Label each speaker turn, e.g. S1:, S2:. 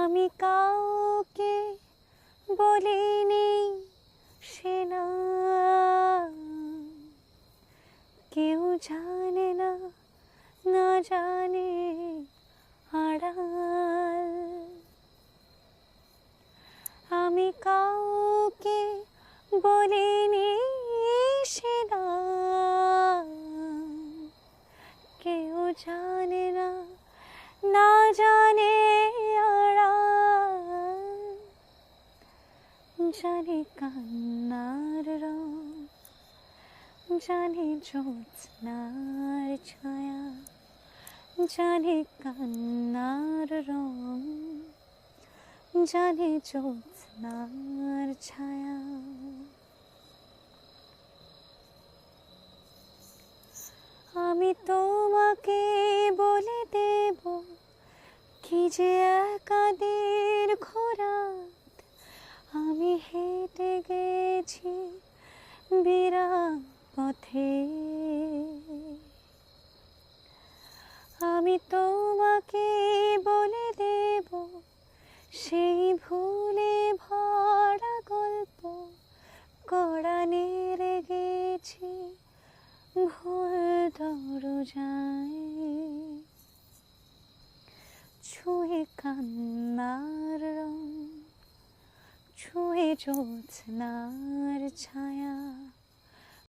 S1: আমি কাউকে বলিনি সে না কেউ জানে না, না জানে আড়াল। আমি কাউকে বলিনি সে না কেউ জানে না, না জানে আড়াল। জানি কান্নার রং, জানি জ্যোৎস্নার ছায়া, জানি কান্নার রং, জানি জ্যোৎস্নার ছায়া। আমি তোমাকে বলে দেব কি যে একা দীর্ঘ রাত আমি হেঁটে গেছি বিরাট পথে। আমি তোমাকে বলে দেব সেই ভুলে ভরা গল্প কড়া নেড়ে গেছি ভুল দরজায়। ছুঁয়ে কান্নার রং, ছুঁয়ে জ্যোৎস্নার ছায়া।